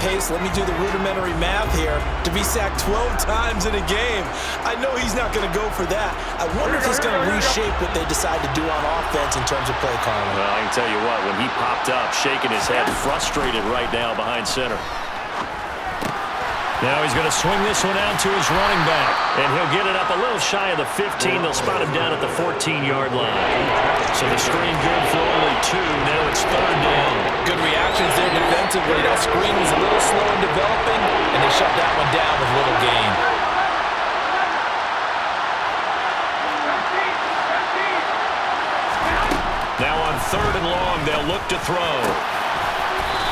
pace, let me do the rudimentary math here. To be sacked 12 times in a game, I know he's not going to go for that. I wonder if he's going to reshape what they decide to do on offense in terms of play calling. Well, I can tell you what, when he popped up, shaking his head, frustrated right now behind center. Now he's going to swing this one out to his running back. And he'll get it up a little shy of the 15. They'll spot him down at the 14-yard line. So the screen good for only 2. Now it's 3rd down. Good reactions there defensively. That screen was a little slow in developing, and they shut that one down with little gain. Now on 3rd and long, they'll look to throw.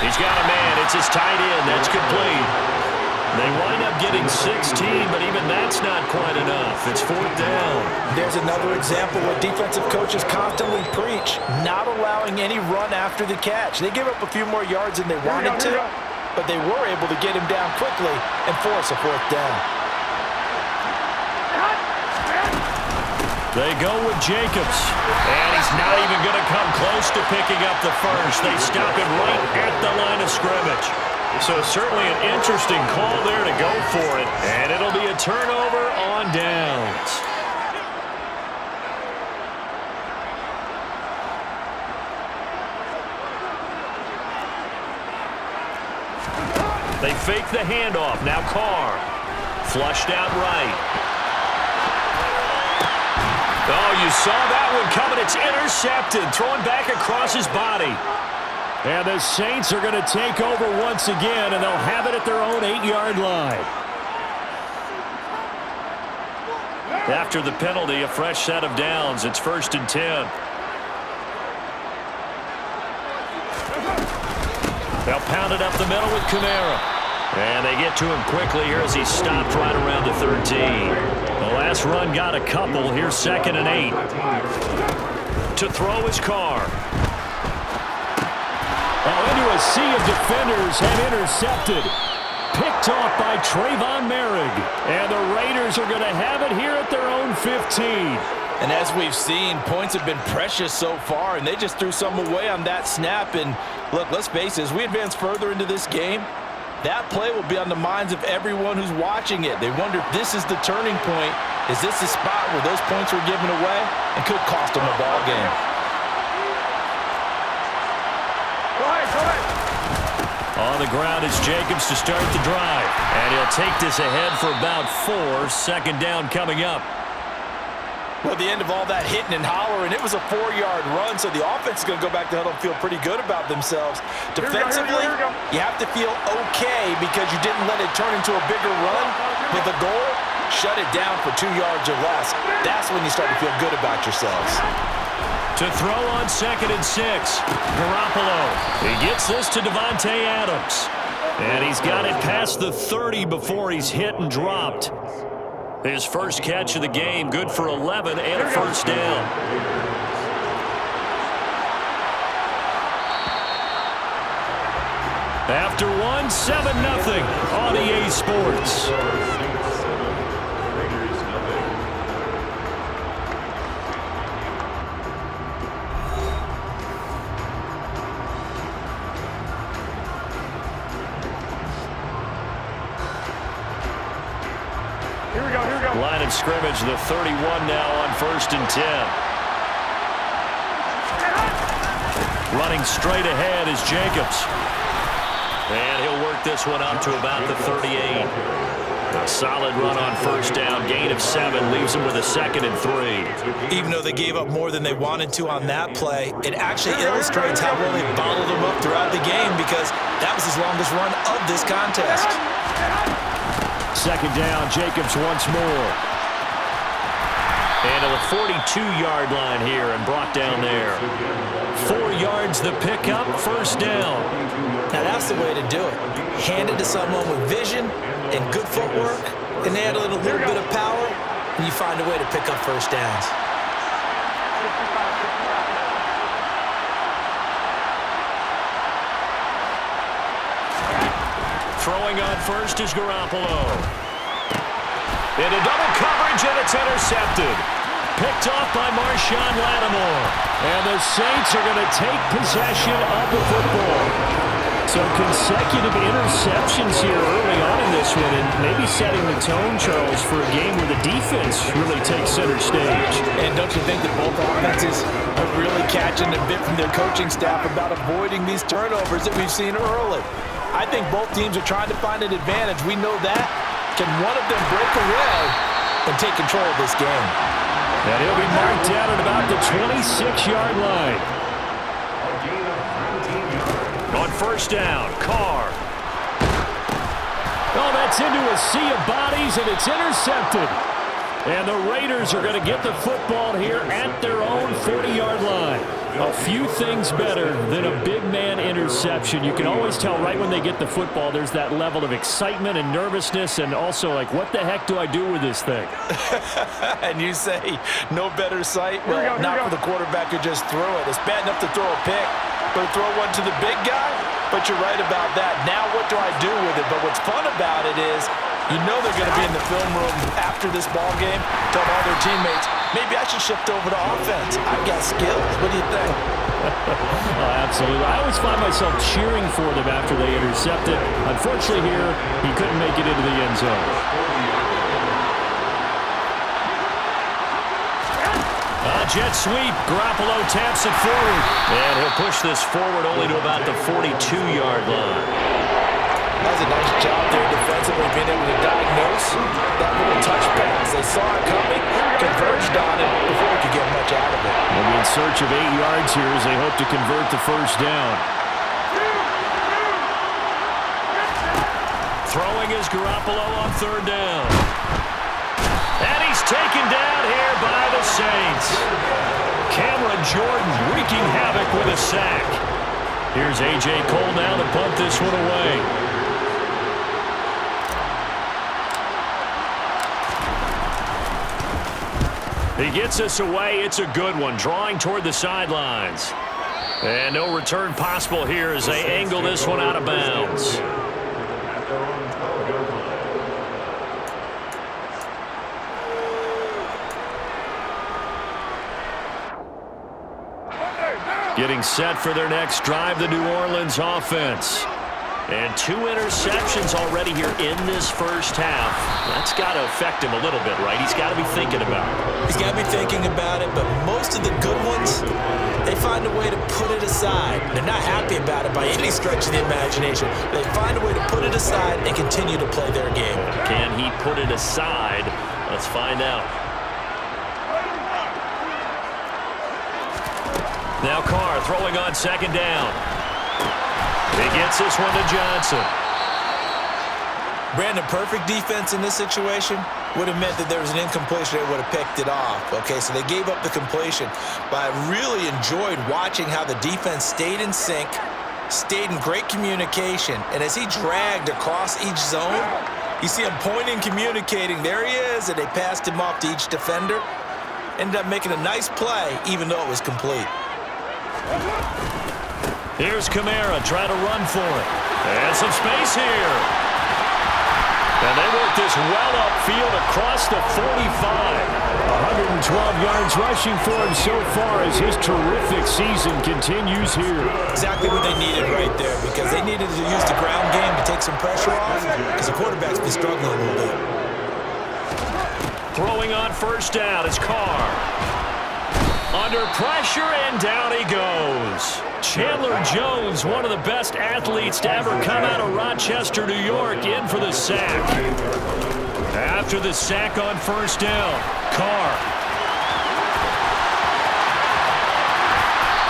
He's got a man. It's his tight end. That's complete. They wind up getting 16, but even that's not quite enough. It's 4th down. There's another example where defensive coaches constantly preach, not allowing any run after the catch. They gave up a few more yards than they wanted to, but they were able to get him down quickly and force a 4th down. They go with Jacobs, and he's not even going to come close to picking up the first. They stop him right at the line of scrimmage. So certainly an interesting call there to go for it, and it'll be a turnover on downs. They fake the handoff. Now Carr. Flushed out right. Oh, you saw that one coming. It's intercepted. Thrown back across his body. And the Saints are going to take over once again, and they'll have it at their own 8-yard line. After the penalty, a fresh set of downs. It's 1st and 10. They'll pound it up the middle with Kamara. And they get to him quickly here as he's stopped right around the 13. The last run got a couple. Here's 2nd and 8. To throw his Carr. Into a sea of defenders and intercepted. Picked off by Trayvon Merrick. And the Raiders are going to have it here at their own 15. And as we've seen, points have been precious so far, and they just threw some away on that snap. And look, let's face it, as we advance further into this game, that play will be on the minds of everyone who's watching it. They wonder if this is the turning point. Is this the spot where those points were given away and could cost them a ball game? On the ground is Jacobs to start the drive. And he'll take this ahead for about 4. 2nd down coming up. Well, the end of all that hitting and hollering, it was a 4-yard run, so the offense is going to go back to huddle and feel pretty good about themselves. Defensively, you have to feel okay because you didn't let it turn into a bigger run. With the goal, shut it down for 2 yards or less. That's when you start to feel good about yourselves. To throw on 2nd and 6. Garoppolo. He gets this to Davante Adams. And he's got it past the 30 before he's hit and dropped. His first catch of the game, good for 11 and a 1st down. After one, 7-0 on EA Sports. Line of scrimmage, the 31 now on 1st and 10. Running straight ahead is Jacobs. And he'll work this one up to about the 38. A solid run on 1st down. Gain of 7 leaves him with a 2nd and 3. Even though they gave up more than they wanted to on that play, it actually illustrates how well they bottled them up throughout the game because that was his longest run of this contest. 2nd down, Jacobs once more. And to the 42-yard line here and brought down there. 4 yards the pickup, 1st down. Now that's the way to do it. Hand it to someone with vision and good footwork, and add a little bit of power, and you find a way to pick up 1st downs. Throwing on 1st is Garoppolo. Into double coverage, and it's intercepted. Picked off by Marshawn Lattimore. And the Saints are going to take possession of the football. So consecutive interceptions here early on in this one, and maybe setting the tone, Charles, for a game where the defense really takes center stage. And don't you think that both offenses are really catching a bit from their coaching staff about avoiding these turnovers that we've seen early? I think both teams are trying to find an advantage. We know that. Can one of them break away and take control of this game? And he'll be marked down at about the 26-yard line. On first down, Carr. Oh, that's into a sea of bodies, and it's intercepted. And the Raiders are going to get the football here at their own 40-yard line. A few things better than a big man interception. You can always tell right when they get the football, there's that level of excitement and nervousness, and also like, what the heck do I do with this thing? And you say, no better sight? Well, not for the quarterback who just threw it. It's bad enough to throw a pick, but throw one to the big guy? But you're right about that. Now what do I do with it? But what's fun about it is you know they're going to be in the film room after this ball game, tell all their teammates, maybe I should shift over to offense. I've got skills. What do you think? Oh, absolutely. I always find myself cheering for them after they intercept it. Unfortunately here, he couldn't make it into the end zone. Jet sweep. Garoppolo taps it forward. And he'll push this forward only to about the 42-yard line. That was a nice job there defensively, being able to diagnose that little touch pass. They saw it coming, converged on it before we could get much out of it. They'll be in search of 8 yards here as they hope to convert the first down. Throwing is Garoppolo on third down. And he's taken down here by the Saints. Cameron Jordan wreaking havoc with a sack. Here's A.J. Cole now to punt this one away. He gets us away. It's a good one, drawing toward the sidelines. And no return possible here as they angle this one out of bounds. Getting set for their next drive, the New Orleans offense. And 2 interceptions already here in this first half. That's got to affect him a little bit, right? He's got to be thinking about it. He's got to be thinking about it, but most of the good ones, they find a way to put it aside. They're not happy about it by any stretch of the imagination. They find a way to put it aside and continue to play their game. Can he put it aside? Let's find out. Now Carr throwing on second down. He gets this one to Johnson. Brandon, perfect defense in this situation would have meant that there was an incompletion. They would have picked it off. Okay, so they gave up the completion. But I really enjoyed watching how the defense stayed in sync, stayed in great communication. And as he dragged across each zone, you see him pointing, communicating. There he is, and they passed him off to each defender. Ended up making a nice play, even though it was complete. Here's Kamara trying to run for it. And some space here. And they work this well upfield across the 45. 112 yards rushing for him so far as his terrific season continues here. Exactly what they needed right there, because they needed to use the ground game to take some pressure off, because the quarterback's been struggling a little bit. Throwing on first down is Carr. Under pressure, and down he goes. Chandler Jones, one of the best athletes to ever come out of Rochester, New York, in for the sack. After the sack on first down, Carr.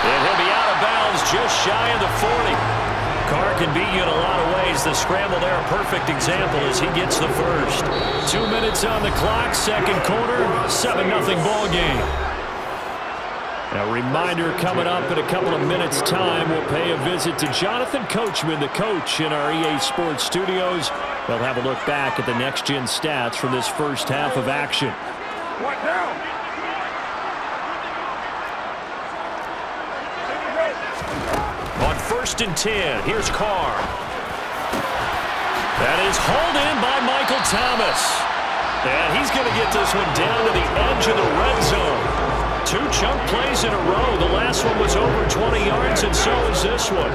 And he'll be out of bounds just shy of the 40. Carr can beat you in a lot of ways. The scramble there, a perfect example as he gets the first. 2 minutes on the clock, second quarter, 7-0 ball game. A reminder coming up in a couple of minutes' time, we'll pay a visit to Jonathan Coachman, the coach in our EA Sports studios. We'll have a look back at the next-gen stats from this first half of action. What now? On 1st and 10, here's Carr. That is hauled in by Michael Thomas. And he's going to get this one down to the edge of the red zone. 2 chunk plays in a row. The last one was over 20 yards, and so is this one.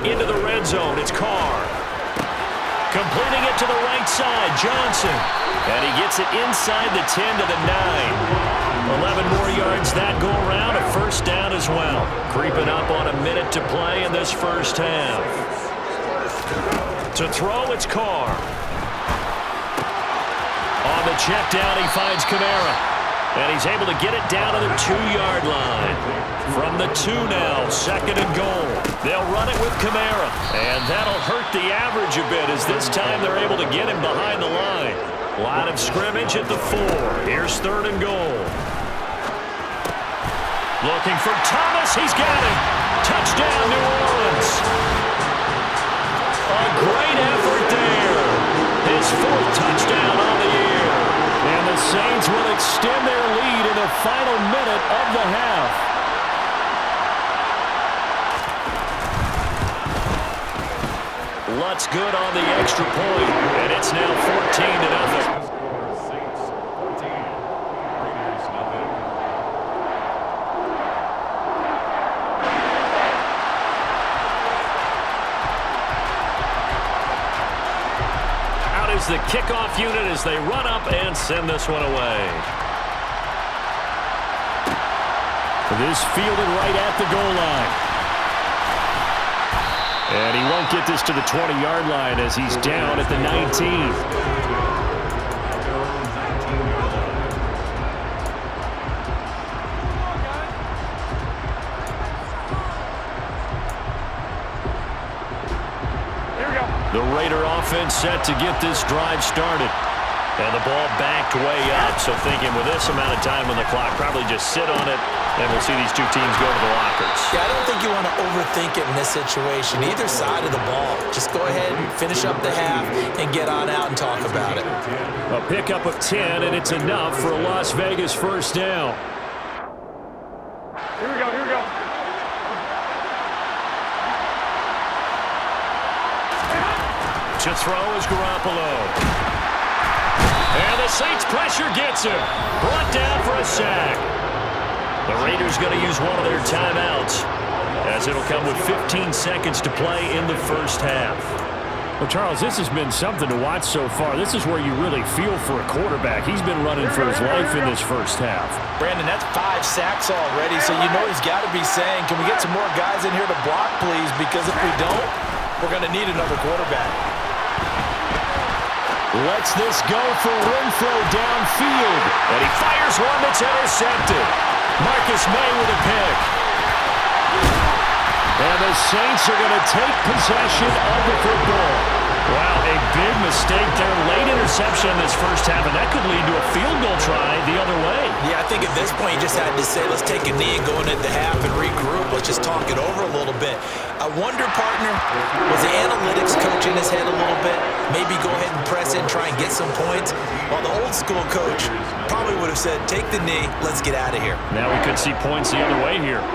Into the red zone, it's Carr. Completing it to the right side, Johnson. And he gets it inside the 10 to the 9. 11 more yards that go around, a first down as well. Creeping up on a minute to play in this first half. To throw, it's Carr. On the check down, he finds Kamara. And he's able to get it down to the 2-yard line. From the 2 now, second and goal. They'll run it with Kamara. And that'll hurt the average a bit as this time they're able to get him behind the line. Line of scrimmage at the 4. Here's third and goal. Looking for Thomas. He's got him. Touchdown, New Orleans. A great effort there. His 4th touchdown on the year. And the Saints will extend their lead in the final minute of the half. Lutz good on the extra point, and it's now 14-0. Is the kickoff unit as they run up and send this one away. This fielded right at the goal line. And he won't get this to the 20-yard line as he's down at the 19. The Raider offense set to get this drive started. And the ball backed way up, so thinking with this amount of time on the clock, probably just sit on it, and we'll see these two teams go to the lockers. Yeah, I don't think you want to overthink it in this situation, either side of the ball. Just go ahead and finish up the half and get on out and talk about it. A pickup of 10, and it's enough for a Las Vegas first down. Here we go, here we go. To throw is Garoppolo. And the Saints pressure gets him. Brought down for a sack. The Raiders going to use one of their timeouts as it'll come with 15 seconds to play in the first half. Well, Charles, this has been something to watch so far. This is where you really feel for a quarterback. He's been running for his life in this first half. Brandon, that's 5 sacks already, so you know he's got to be saying, can we get some more guys in here to block, please? Because if we don't, we're going to need another quarterback. Lets this go for Renfro downfield. And he fires one that's intercepted. Marcus May with a pick. And the Saints are going to take possession of the football. Wow, a big mistake there. Late interception in this first half, and that could lead to a field goal try the other way. Yeah, I think at this point you just had to say, let's take a knee and go into the half and regroup. Let's just talk it over a little bit. I wonder, partner, was the analytics coach in his head a little bit? Maybe go ahead and press in, try and get some points? While the old school coach probably would have said, take the knee, let's get out of here. Now we could see points the other way here.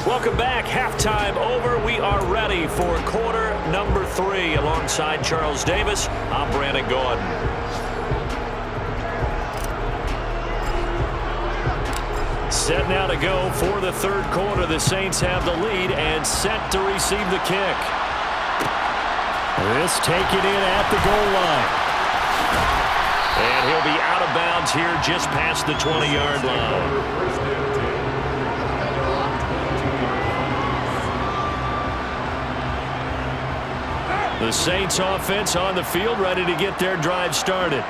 Welcome back. Halftime over. We are ready for quarter number 3. Alongside Charles Davis, I'm Brandon Gordon. Set now to go for the third quarter. The Saints have the lead and set to receive the kick. This taken in at the goal line. And he'll be out of bounds here just past the 20-yard line. The Saints offense on the field, ready to get their drive started.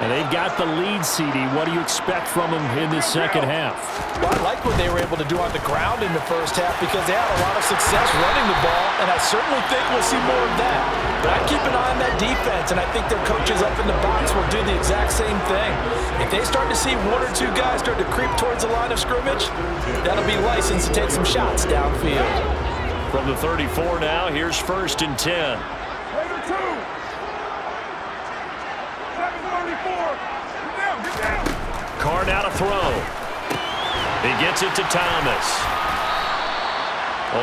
And they've got the lead, CD. What do you expect from them in this second half? Well, I like what they were able to do on the ground in the first half because they had a lot of success running the ball, and I certainly think we'll see more of that. But I keep an eye on that defense, and I think their coaches up in the box will do the exact same thing. If they start to see 1 or 2 guys start to creep towards the line of scrimmage, that'll be license to take some shots downfield. From the 34 now, here's 1st and 10. Raider 2. 734. Get down, get down. Carr now to throw. He gets it to Thomas.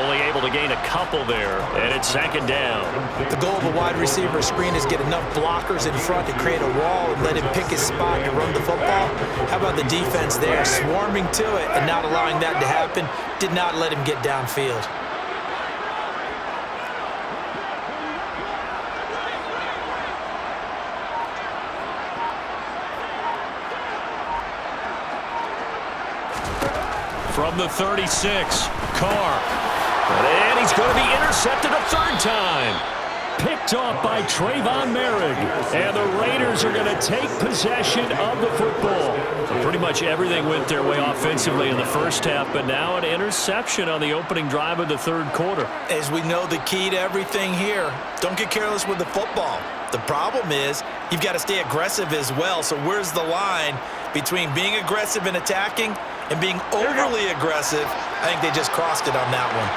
Only able to gain a couple there, and it's second down. The goal of a wide receiver screen is get enough blockers in front to create a wall and let him pick his spot to run the football. How about the defense there, swarming to it and not allowing that to happen? Did not let him get downfield. From the 36, Carr. And he's going to be intercepted a third time. Picked off by Trayvon Merrick. And the Raiders are going to take possession of the football. Pretty much everything went their way offensively in the first half, but now an interception on the opening drive of the third quarter. As we know, the key to everything here, don't get careless with the football. The problem is you've got to stay aggressive as well. So where's the line between being aggressive and attacking and being overly aggressive? I think they just crossed it on that one.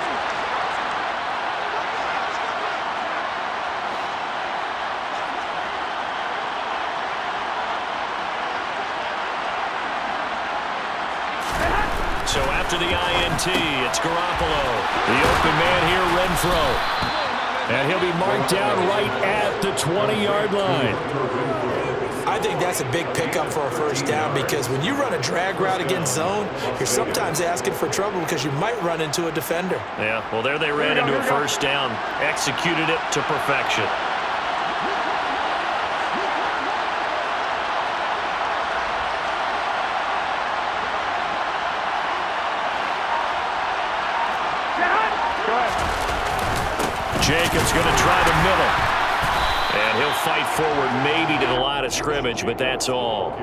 So after the INT, it's Garoppolo. The open man here, Renfro. And he'll be marked down right at the 20-yard line. I think that's a big pickup for a first down because when you run a drag route against zone, you're sometimes asking for trouble because you might run into a defender. Yeah, well, there they ran into a first down. Executed it to perfection. Jacobs going to try the middle. And he'll fight forward maybe to the line of scrimmage, but that's all.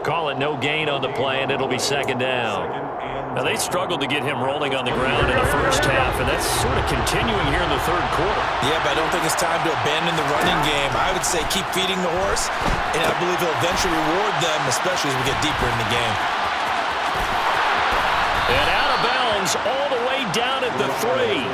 Call it no gain on the play, and it'll be second down. Now, they struggled to get him rolling on the ground in the first half, and that's sort of continuing here in the third quarter. Yeah, but I don't think it's time to abandon the running game. I would say keep feeding the horse, and I believe he'll eventually reward them, especially as we get deeper in the game. And out of bounds all the way down at the 3.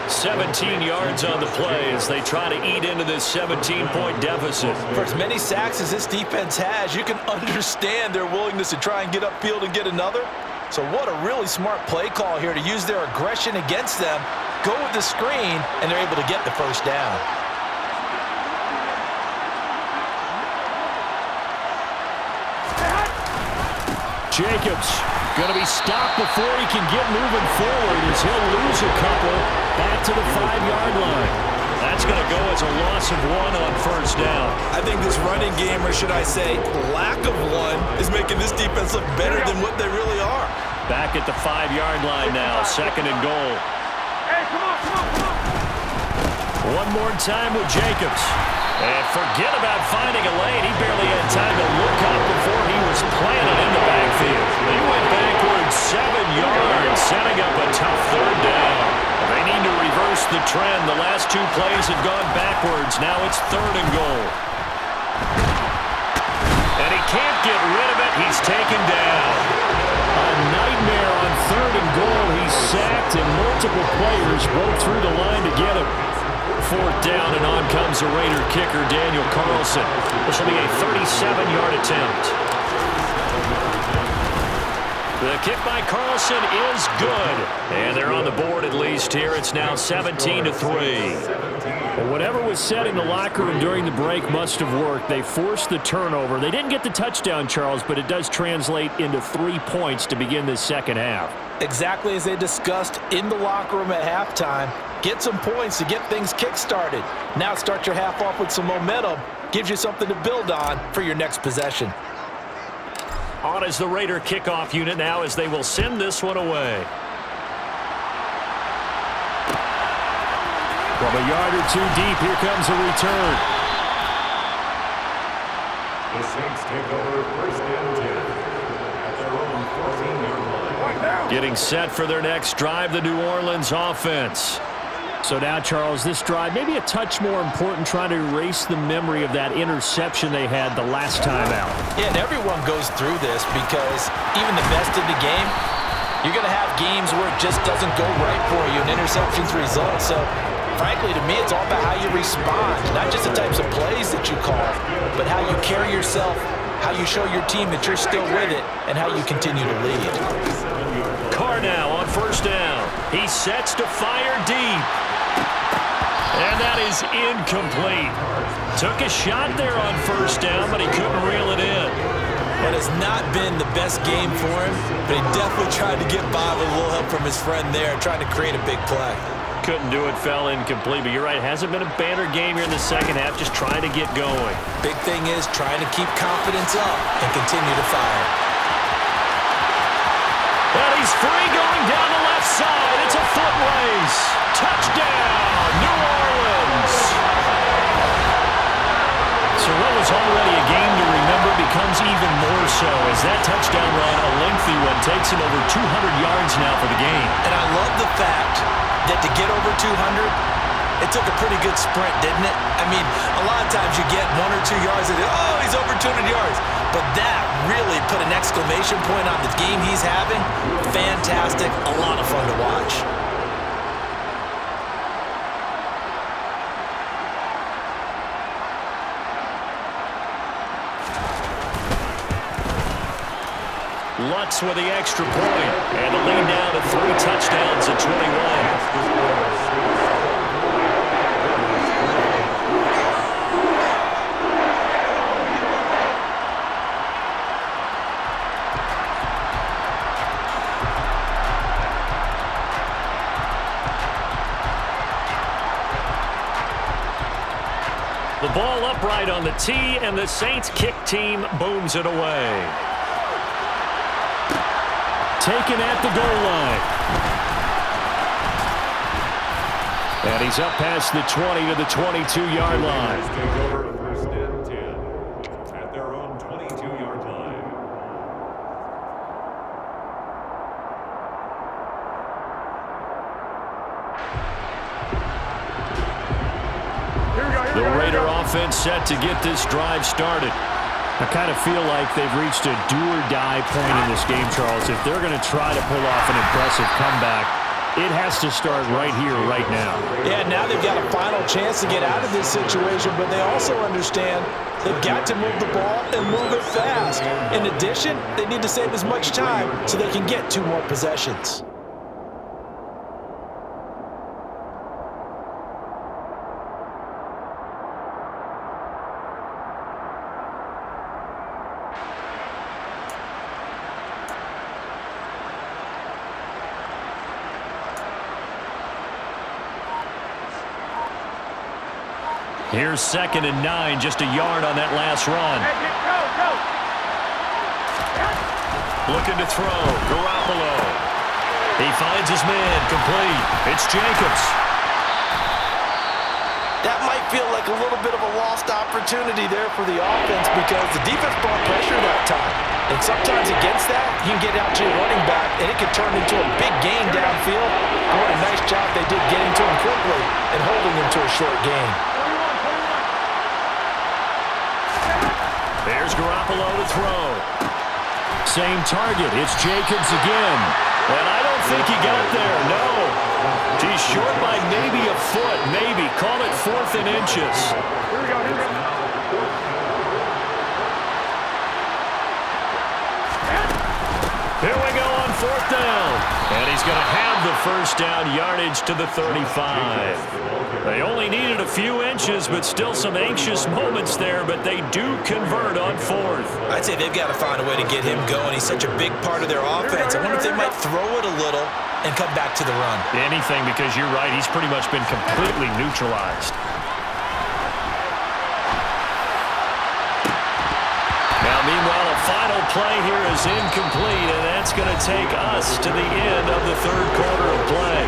17 yards on the play as they try to eat into this 17-point deficit. For as many sacks as this defense has, you can understand their willingness to try and get upfield and get another. So what a really smart play call here to use their aggression against them, go with the screen, and they're able to get the first down. Jacobs going to be stopped before he can get moving forward as he'll lose a couple back to the 5-yard line. That's going to go as a loss of 1 on first down. I think this running game, or should I say lack of one, is making this defense look better than what they really are. Back at the 5-yard line now, second and goal. Hey, come on, come on, come on. One more time with Jacobs. And forget about finding a lane. He barely had time to look up before he was planted in the backfield. He went backwards 7 yards, setting up a tough third down. They need to reverse the trend. The last 2 plays have gone backwards. Now it's third and goal. And he can't get rid of it. He's taken down. A nightmare on third and goal. He's sacked, and multiple players broke through the line to get him. Fourth down, and on comes the Raider kicker, Daniel Carlson. This will be a 37-yard attempt. The kick by Carlson is good. And they're on the board at least here. It's now 17-3. Well, whatever was said in the locker room during the break must have worked. They forced the turnover. They didn't get the touchdown, Charles, but it does translate into 3 points to begin this second half. Exactly as they discussed in the locker room at halftime. Get some points to get things kick-started. Now start your half off with some momentum. Gives you something to build on for your next possession. On is the Raider kickoff unit now as they will send this one away. From a yard or 2 deep, here comes a return. The Saints take over first and 10 at their own 14-yard line. Getting set for their next drive, the New Orleans offense. So now, Charles, this drive maybe a touch more important, trying to erase the memory of that interception they had the last time out. Yeah, and everyone goes through this because even the best in the game, you're going to have games where it just doesn't go right for you and interceptions result. So, frankly, to me, it's all about how you respond, not just the types of plays that you call, but how you carry yourself how you show your team that you're still with it, and how you continue to lead. Carr now on first down. He sets to fire deep. And that is incomplete. Took a shot there on first down, but he couldn't reel it in. It has not been the best game for him, but he definitely tried to get by with a little help from his friend there, trying to create a big play. Couldn't do it, fell incomplete, but you're right, hasn't been a banner game here in the second half, just trying to get going. Big thing is trying to keep confidence up and continue to fire. And he's free going down the left side. It's a foot race. Touchdown, New Orleans. So what was already a game to remember becomes even more so as that touchdown run, a lengthy one, takes him over 200 yards now for the game. And I love the fact that to get over 200, it took a pretty good sprint, didn't it? I mean, a lot of times you get 1 or 2 yards and, oh, he's over 200 yards. But that really put an exclamation point on the game he's having. Fantastic, a lot of fun to watch. Lutz with the extra point, and the lead down to 3 touchdowns at 21. The ball upright on the tee, and the Saints kick team booms it away. Taken at the goal line. And he's up past the 20 to the 22-yard line. Take over first and 10 at their own 22-yard line. The Raider offense set to get this drive started. I kind of feel like they've reached a do-or-die point in this game, Charles. If they're going to try to pull off an impressive comeback, it has to start right here, right now. Yeah, now they've got a final chance to get out of this situation, but they also understand they've got to move the ball and move it fast. In addition, they need to save as much time so they can get 2 more possessions. Here's 2nd and 9, just a yard on that last run. Looking to throw, Garoppolo. He finds his man, complete. It's Jacobs. That might feel like a little bit of a lost opportunity there for the offense because the defense brought pressure that time. And sometimes against that, you can get out to your running back, and it can turn into a big gain downfield. What a nice job they did getting to him quickly and holding him to a short gain. There's Garoppolo to throw. Same target. It's Jacobs again. And I don't think he got there. No. He's short by maybe a foot. Maybe. Call it 4th and inches. Here we go, here we go. Here we go on 4th down. And he's going to have the first down yardage to the 35. They only needed a few inches, but still some anxious moments there, but they do convert on 4th. I'd say they've got to find a way to get him going. He's such a big part of their offense. I wonder if they might throw it a little and come back to the run. Anything, because you're right, he's pretty much been completely neutralized. Now, meanwhile, a final play here is incomplete, and that's going to take us to the end of the 3rd quarter of play.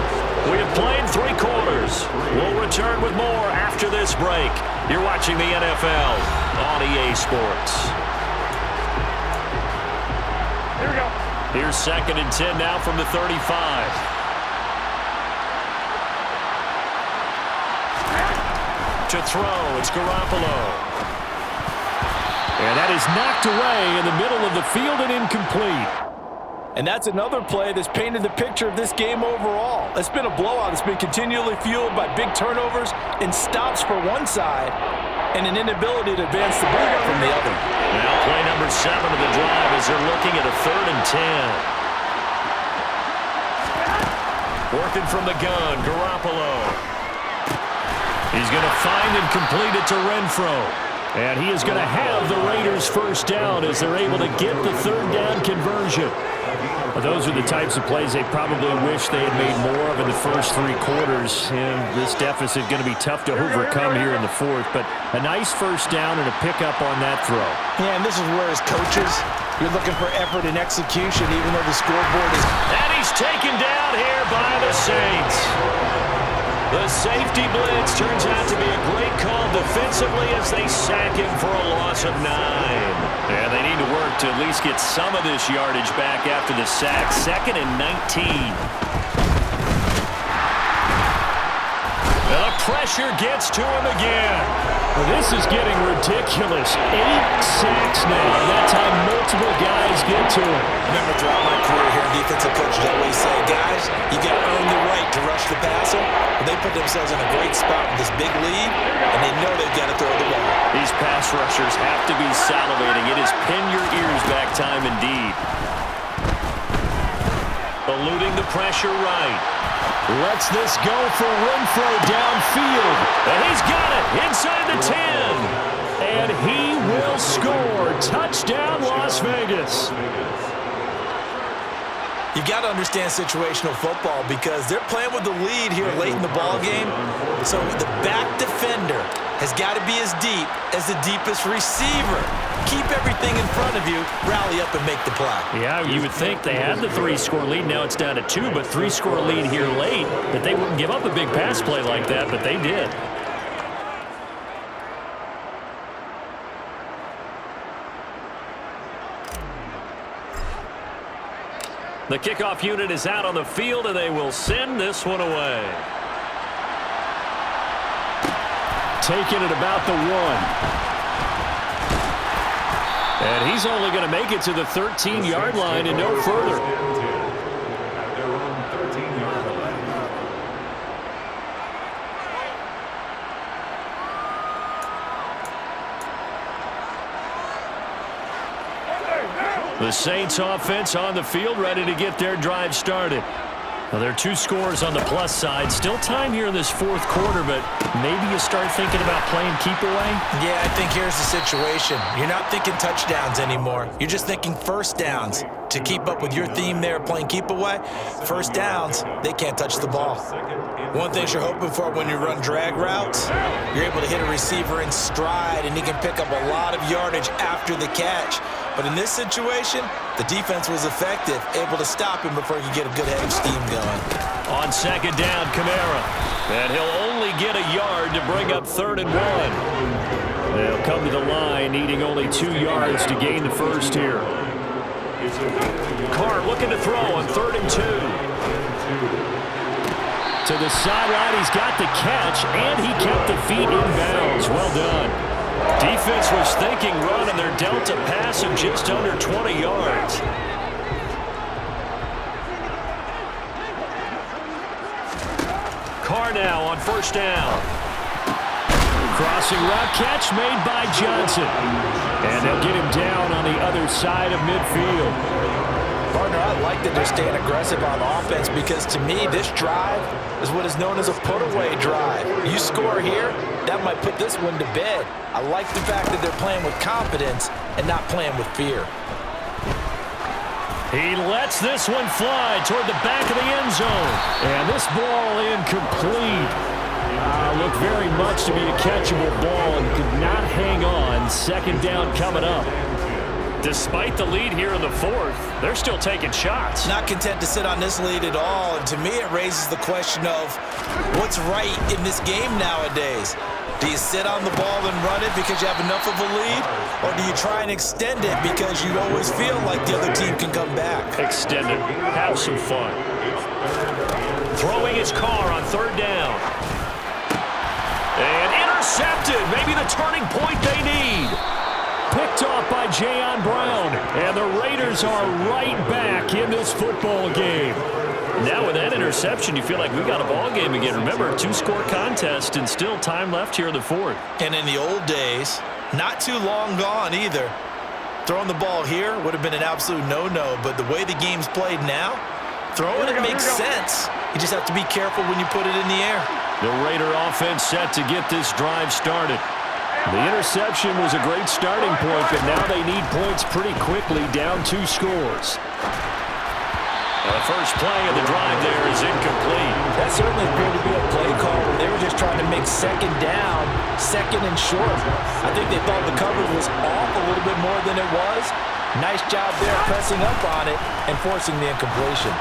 We have played 3 quarters. We'll return with more after this break. You're watching the NFL on EA Sports. Here we go. Here's 2nd and 10 now from the 35. To throw, it's Garoppolo. And that is knocked away in the middle of the field and incomplete. And that's another play that's painted the picture of this game overall. It's been a blowout. It's been continually fueled by big turnovers and stops for one side and an inability to advance the ball from the other. Now play number 7 of the drive as they're looking at a 3rd and 10. Working from the gun, Garoppolo. He's going to find and complete it to Renfro. And he is going to have the Raiders first down as they're able to get the 3rd down conversion. Those are the types of plays they probably wish they had made more of in the first 3 quarters. And this deficit going to be tough to overcome here in the 4th. But a nice first down and a pickup on that throw. Yeah, and this is where as coaches, you're looking for effort and execution, even though the scoreboard is... And he's taken down here by the Saints. The safety blitz turns out to be a great call defensively as they sack him for a loss of 9. And they need to work to at least get some of this yardage back after the sack. 2nd and 19. And the pressure gets to him again. Well, this is getting ridiculous. 8 sacks now. That time multiple guys get to him. Remember, throughout my career here, defensive coaches always say, guys, you got to earn the right to rush the passer. But they put themselves in a great spot with this big lead, and they know they've got to throw the ball. These pass rushers have to be salivating. It is pin your ears back time indeed. Eluding the pressure right. Lets this go for Renfro downfield. And he's got it inside the 10. And he will score. Touchdown, Las Vegas. You've got to understand situational football because they're playing with the lead here late in the ball game. So the back defender has got to be as deep as the deepest receiver. Keep everything in front of you, rally up and make the play. Yeah, you would think they had the 3-score lead. Now it's down to 2, but 3-score lead here late, that they wouldn't give up a big pass play like that, but they did. The kickoff unit is out on the field, and they will send this one away. Taking it about the 1. And he's only going to make it to the 13-yard line and no further. At their own 13-yard line. The Saints offense on the field, ready to get their drive started. Well, there are 2 scores on the plus side. Still time here in this 4th quarter, but maybe you start thinking about playing keep away? Yeah, I think here's the situation. You're not thinking touchdowns anymore. You're just thinking first downs. To keep up with your theme there, playing keep away, first downs, they can't touch the ball. One thing you're hoping for when you run drag routes, you're able to hit a receiver in stride, and he can pick up a lot of yardage after the catch. But in this situation, the defense was effective, able to stop him before he could get a good head of steam going. On 2nd down, Kamara. And he'll only get a yard to bring up 3rd and 1. They'll come to the line, needing only 2 yards to gain the first here. Carr looking to throw on 3rd and 2. To the sideline, he's got the catch, and he kept the feet in bounds. Well done. Defense was thinking run, and they're dealt a pass of just under 20 yards. Carr now on 1st down. Crossing route catch made by Johnson. And they'll get him down on the other side of midfield. Partner, I like that they're staying aggressive on offense because to me, this drive is what is known as a put-away drive. You score here, that might put this one to bed. I like the fact that they're playing with confidence and not playing with fear. He lets this one fly toward the back of the end zone. And this ball incomplete. Looked very much to be a catchable ball and could not hang on. 2nd down coming up. Despite the lead here in the 4th, they're still taking shots. Not content to sit on this lead at all, and to me it raises the question of what's right in this game nowadays. Do you sit on the ball and run it because you have enough of a lead, or do you try and extend it because you always feel like the other team can come back? Extend it. Have some fun. Throwing his Carr on 3rd down. And intercepted. Maybe the turning point they need. Picked off by Jayon Brown. And the Raiders are right back in this football game. Now with that interception, you feel like we got a ball game again. Remember, 2-score contest and still time left here in the fourth. And in the old days, not too long gone either, throwing the ball here would have been an absolute no-no, but the way the game's played now, throwing it makes sense. You just have to be careful when you put it in the air. The Raider offense set to get this drive started. The interception was a great starting point, but now they need points pretty quickly, down 2 scores. The first play of the drive there is incomplete. That certainly appeared to be a play call where they were just trying to make second down, second and short. I think they thought the coverage was off a little bit more than it was. Nice job there pressing up on it and forcing the incompletion.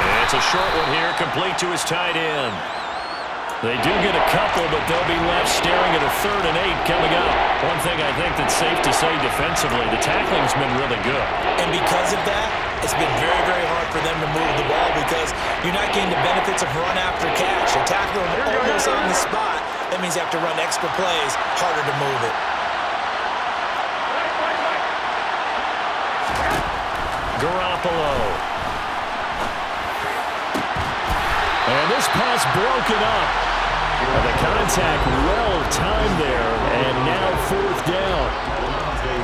And it's a short one here, complete to his tight end. They do get a couple, but they'll be left staring at a 3rd and 8 coming up. One thing I think that's safe to say defensively, the tackling's been really good. And because of that, it's been very, very hard for them to move the ball because you're not getting the benefits of run after catch. You're tackling almost on the spot. That means you have to run extra plays, harder to move it. Garoppolo. And this pass broken up. The contact well-timed there, and now 4th down.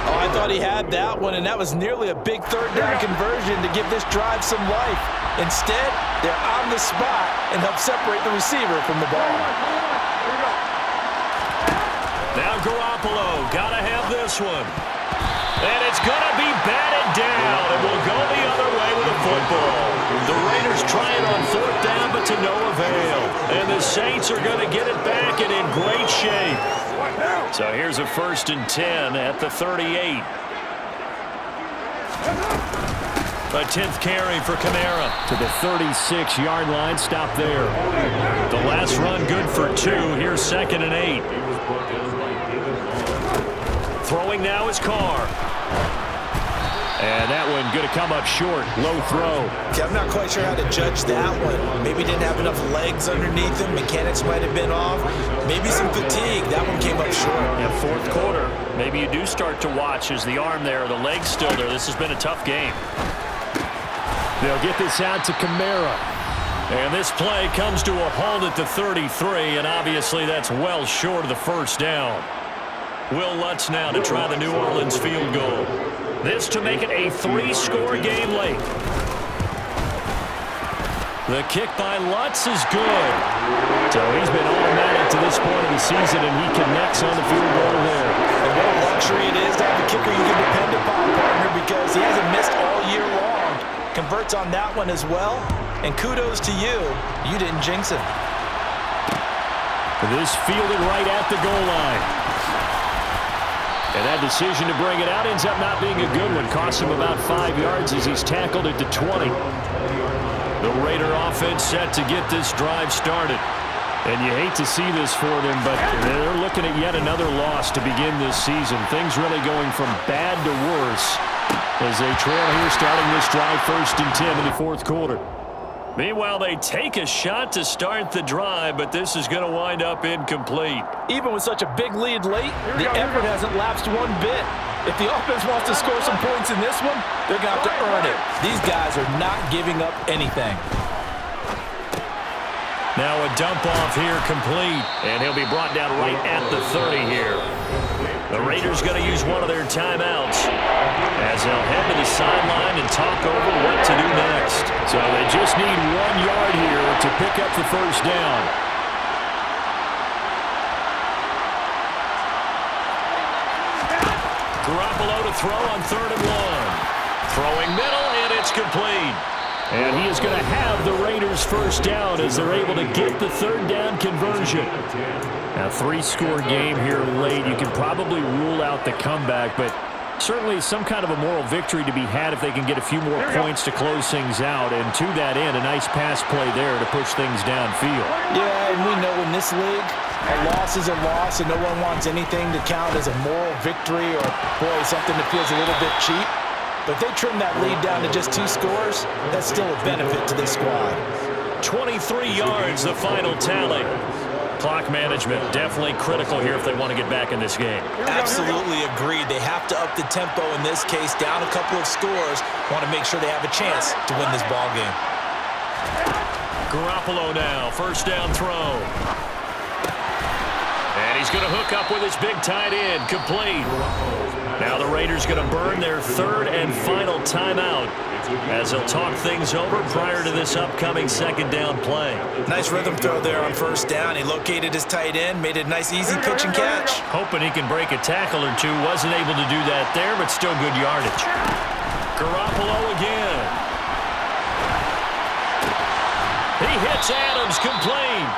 Oh, I thought he had that one, and that was nearly a big 3rd down conversion to give this drive some life. Instead, they're on the spot and help separate the receiver from the ball. Now Garoppolo, gotta have this one. And it's gonna be batted down, and will go the other way with a football. The Raiders trying on 4th down, but to no avail. And the Saints are gonna get it back and in great shape. So here's a 1st and 10 at the 38. A 10th carry for Kamara. To the 36-yard line, stop there. The last run good for 2. Here's 2nd and 8. Throwing now is Carr. And that one going to come up short. Low throw. Okay, I'm not quite sure how to judge that one. Maybe didn't have enough legs underneath him. Mechanics might have been off. Maybe some fatigue. That one came up short. Yeah, 4th quarter. Maybe you do start to watch as the arm there, the leg's still there. This has been a tough game. They'll get this out to Kamara. And this play comes to a halt at the 33, and obviously that's well short of the 1st down. Will Lutz now to try the New Orleans field goal. This to make it a 3-score game late. The kick by Lutz is good. So he's been automatic to this point of the season, and he connects on the field goal there. And what a luxury it is to have a kicker you can depend upon, partner, because he hasn't missed all year long. Converts on that one as well. And kudos to you. You didn't jinx him. This fielded right at the goal line. And that decision to bring it out ends up not being a good one. Costs him about 5 yards as he's tackled it to 20. The Raider offense set to get this drive started. And you hate to see this for them, but they're looking at yet another loss to begin this season. Things really going from bad to worse as they trail here starting this drive 1st and 10 in the 4th quarter. Meanwhile, they take a shot to start the drive, but this is going to wind up incomplete. Even with such a big lead late, the effort hasn't lapsed one bit. If the offense wants to score some points in this one, they're going to have to earn it. These guys are not giving up anything. Now a dump off here complete, and he'll be brought down right at the 30 here. The Raiders going to use one of their timeouts as they'll head to the sideline and talk over what to do next. So they just need 1 yard here to pick up the 1st down. Garoppolo to throw on 3rd and 1. Throwing middle, and it's complete. And he is going to have the Raiders' 1st down as they're able to get the 3rd down conversion. Now, 3-score game here late. You can probably rule out the comeback, but certainly some kind of a moral victory to be had if they can get a few more points to close things out. And to that end, a nice pass play there to push things downfield. Yeah, and we know in this league, a loss is a loss, and no one wants anything to count as a moral victory or, boy, something that feels a little bit cheap. But if they trim that lead down to just 2 scores, that's still a benefit to this squad. 23 yards, the final tally. Clock management, definitely critical here if they want to get back in this game. Absolutely agreed. They have to up the tempo in this case, down a couple of scores. Want to make sure they have a chance to win this ball game. Garoppolo now, first down throw. And he's going to hook up with his big tight end, complete. Now the Raiders going to burn their third and final timeout as they'll talk things over prior to this upcoming second down play. Nice rhythm throw there on first down. He located his tight end, made it a nice easy pitch and catch. Hoping he can break a tackle or two. Wasn't able to do that there, but still good yardage. Garoppolo again. He hits Adams, complete.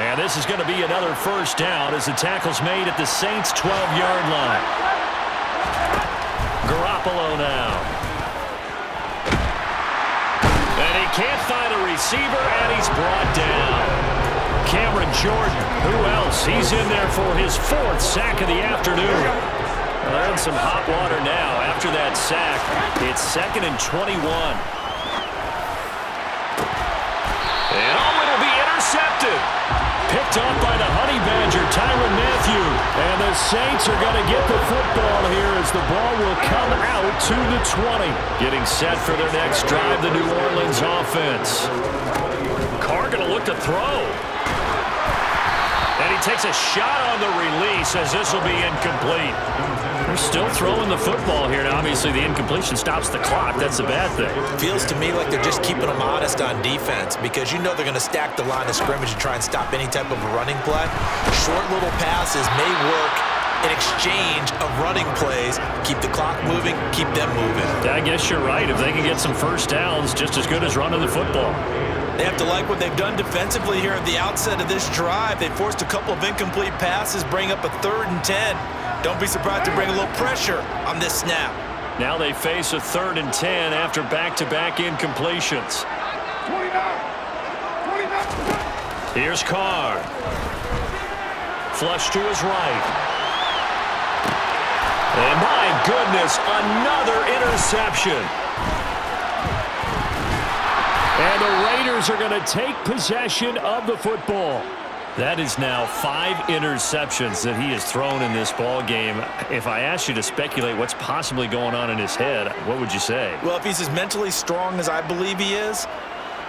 And this is going to be another first down as the tackle's made at the Saints' 12-yard line. Garoppolo now. And he can't find a receiver, and he's brought down. Cameron Jordan, who else? He's in there for his fourth sack of the afternoon. Well, they're in some hot water now. After that sack, it's 2nd and 21. And it'll be intercepted. Picked off by the Honey Badger, Tyrann Mathieu. And the Saints are going to get the football here as the ball will come out to the 20. Getting set for their next drive, the New Orleans offense. Carr going to look to throw. And he takes a shot on the release as this will be incomplete. They're still throwing the football here. Now, obviously, the incompletion stops the clock. That's a bad thing. Feels to me like they're just keeping them honest on defense because you know they're going to stack the line of scrimmage and try and stop any type of a running play. Short little passes may work in exchange of running plays. Keep the clock moving, keep them moving. I guess you're right. If they can get some first downs, just as good as running the football. They have to like what they've done defensively here at the outset of this drive. They forced a couple of incomplete passes, bring up a 3rd and 10. Don't be surprised to bring a little pressure on this snap. Now they face a 3rd and 10 after back-to-back incompletions. 29. Here's Carr. Flush to his right. And my goodness, another interception. And the Raiders are going to take possession of the football. That is now 5 interceptions that he has thrown in this ball game. If I asked you to speculate what's possibly going on in his head, what would you say? Well, if he's as mentally strong as I believe he is,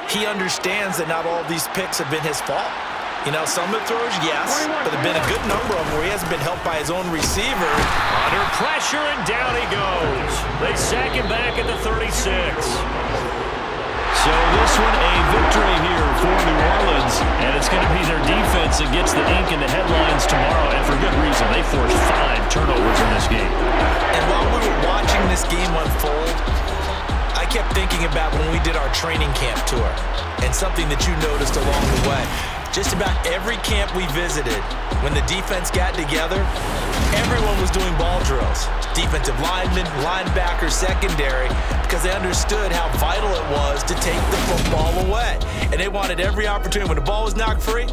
he understands that not all of these picks have been his fault. You know, some of the throws, yes, but there have been a good number of them where he hasn't been helped by his own receiver. Under pressure, and down he goes. They sack him back at the 36. So this one a victory here for New Orleans, and it's going to be their defense that gets the ink in the headlines tomorrow, and for good reason. They forced 5 turnovers in this game. And while we were watching this game unfold, I kept thinking about when we did our training camp tour and something that you noticed along the way. Just about every camp we visited, when the defense got together, everyone was doing ball drills. Defensive linemen, linebackers, secondary, because they understood how vital it was to take the football away. And they wanted every opportunity. When the ball was knocked free,